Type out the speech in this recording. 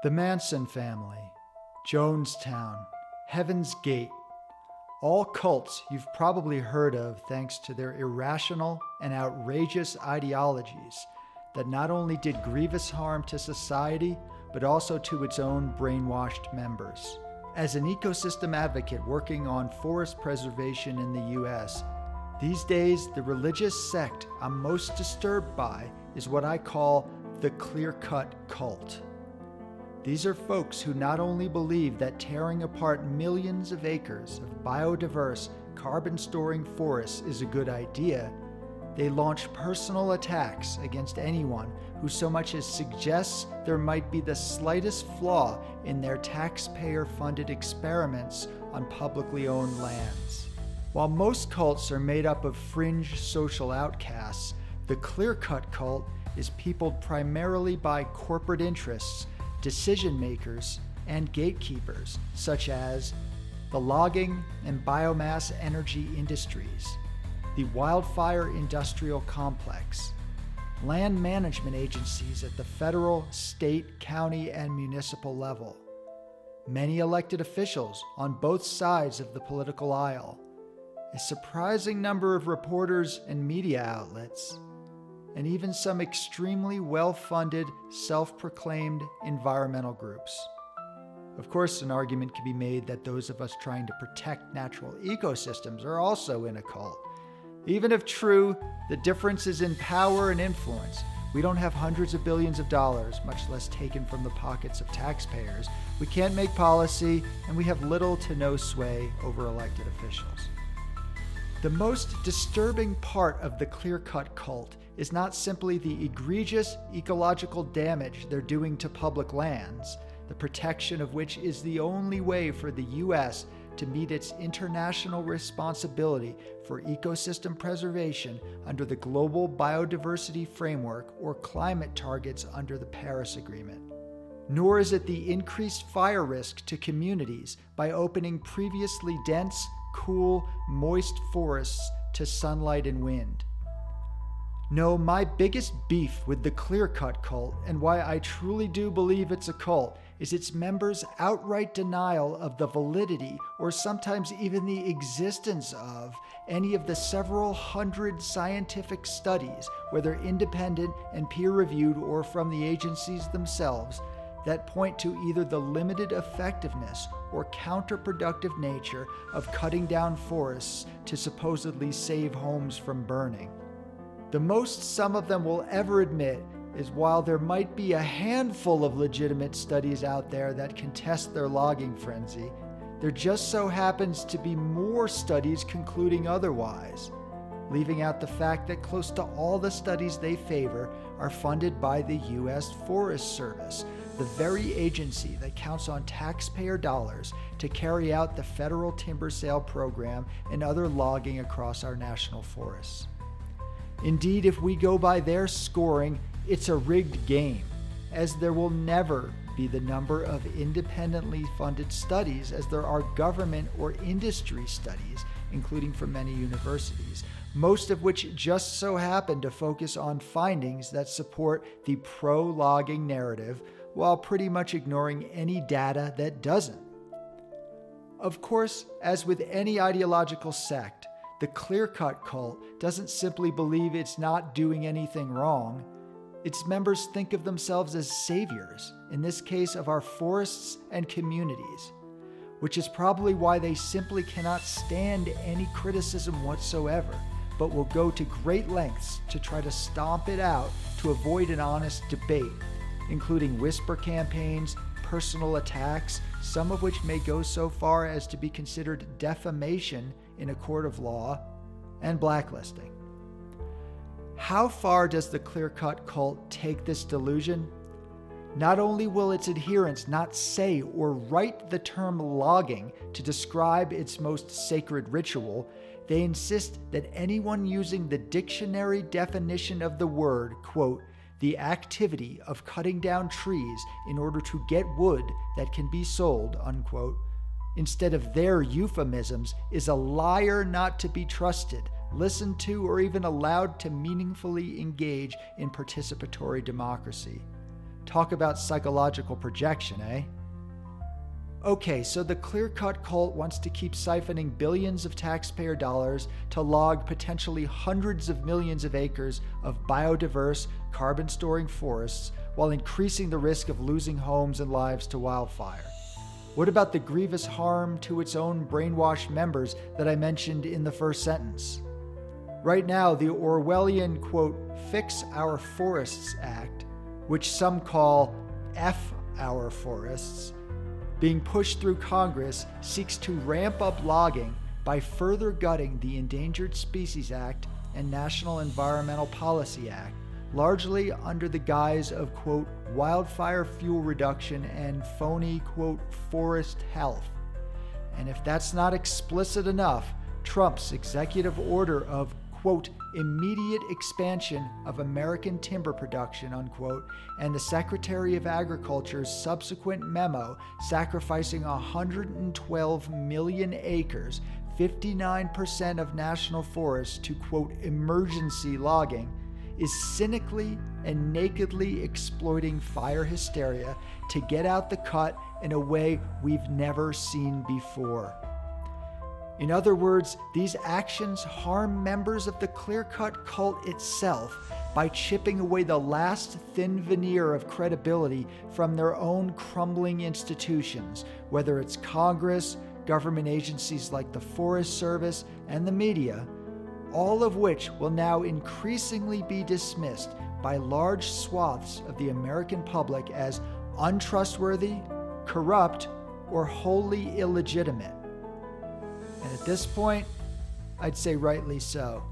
The Manson family, Jonestown, Heaven's Gate, all cults you've probably heard of thanks to their irrational and outrageous ideologies that not only did grievous harm to society, but also to its own brainwashed members. As an ecosystem advocate working on forest preservation in the US, these days the religious sect I'm most disturbed by is what I call the CLEARCUT Cult. These are folks who not only believe that tearing apart millions of acres of biodiverse, carbon-storing forests is a good idea, they launch personal attacks against anyone who so much as suggests there might be the slightest flaw in their taxpayer-funded experiments on publicly owned lands. While most cults are made up of fringe social outcasts, the CLEARCUT Cult is peopled primarily by corporate interests, decision makers, and gatekeepers, such as the logging and biomass energy industries, the wildfire industrial complex, land management agencies at the federal, state, county, and municipal level, many elected officials on both sides of the political aisle, a surprising number of reporters and media outlets, and even some extremely well-funded, self-proclaimed environmental groups. Of course, an argument can be made that those of us trying to protect natural ecosystems are also in a cult. Even if true, the difference is in power and influence. We don't have hundreds of billions of dollars, much less taken from the pockets of taxpayers. We can't make policy, and we have little to no sway over elected officials. The most disturbing part of the CLEARCUT Cult is not simply the egregious ecological damage they're doing to public lands, the protection of which is the only way for the U.S. to meet its international responsibility for ecosystem preservation under the Global Biodiversity Framework or climate targets under the Paris Agreement. Nor is it the increased fire risk to communities by opening previously dense, cool, moist forests to sunlight and wind. No, my biggest beef with the CLEARCUT Cult, and why I truly do believe it's a cult, is its members' outright denial of the validity, or sometimes even the existence of, any of the several hundred scientific studies, whether independent and peer-reviewed or from the agencies themselves, that point to either the limited effectiveness or counterproductive nature of cutting down forests to supposedly save homes from burning. The most some of them will ever admit is while there might be a handful of legitimate studies out there that contest their logging frenzy, there just so happens to be more studies concluding otherwise, leaving out the fact that close to all the studies they favor are funded by the U.S. Forest Service, the very agency that counts on taxpayer dollars to carry out the federal timber sale program and other logging across our national forests. Indeed, if we go by their scoring, it's a rigged game, as there will never be the number of independently funded studies as there are government or industry studies, including from many universities, most of which just so happen to focus on findings that support the pro-logging narrative, while pretty much ignoring any data that doesn't. Of course, as with any ideological sect, the CLEARCUT Cult doesn't simply believe it's not doing anything wrong. Its members think of themselves as saviors, in this case of our forests and communities, which is probably why they simply cannot stand any criticism whatsoever, but will go to great lengths to try to stomp it out to avoid an honest debate, including whisper campaigns, personal attacks, some of which may go so far as to be considered defamation in a court of law, and blacklisting. How far does the CLEARCUT Cult take this delusion? Not only will its adherents not say or write the term logging to describe its most sacred ritual, they insist that anyone using the dictionary definition of the word, quote, the activity of cutting down trees in order to get wood that can be sold, unquote, instead of their euphemisms, is a liar not to be trusted, listened to, or even allowed to meaningfully engage in participatory democracy. Talk about psychological projection, eh? Okay, so the CLEARCUT Cult wants to keep siphoning billions of taxpayer dollars to log potentially hundreds of millions of acres of biodiverse, carbon-storing forests while increasing the risk of losing homes and lives to wildfire. What about the grievous harm to its own brainwashed members that I mentioned in the first sentence? Right now, the Orwellian, quote, Fix Our Forests Act, which some call F Our Forests, being pushed through Congress, seeks to ramp up logging by further gutting the Endangered Species Act and National Environmental Policy Act, largely under the guise of, quote, wildfire fuel reduction and phony, quote, forest health. And if that's not explicit enough, Trump's executive order of, quote, immediate expansion of American timber production, unquote, and the Secretary of Agriculture's subsequent memo sacrificing 112 million acres, 59% of national forests, to, quote, emergency logging, is cynically and nakedly exploiting fire hysteria to get out the cut in a way we've never seen before. In other words, these actions harm members of the CLEARCUT Cult itself by chipping away the last thin veneer of credibility from their own crumbling institutions, whether it's Congress, government agencies like the Forest Service, and the media, all of which will now increasingly be dismissed by large swaths of the American public as untrustworthy, corrupt, or wholly illegitimate. And at this point, I'd say rightly so.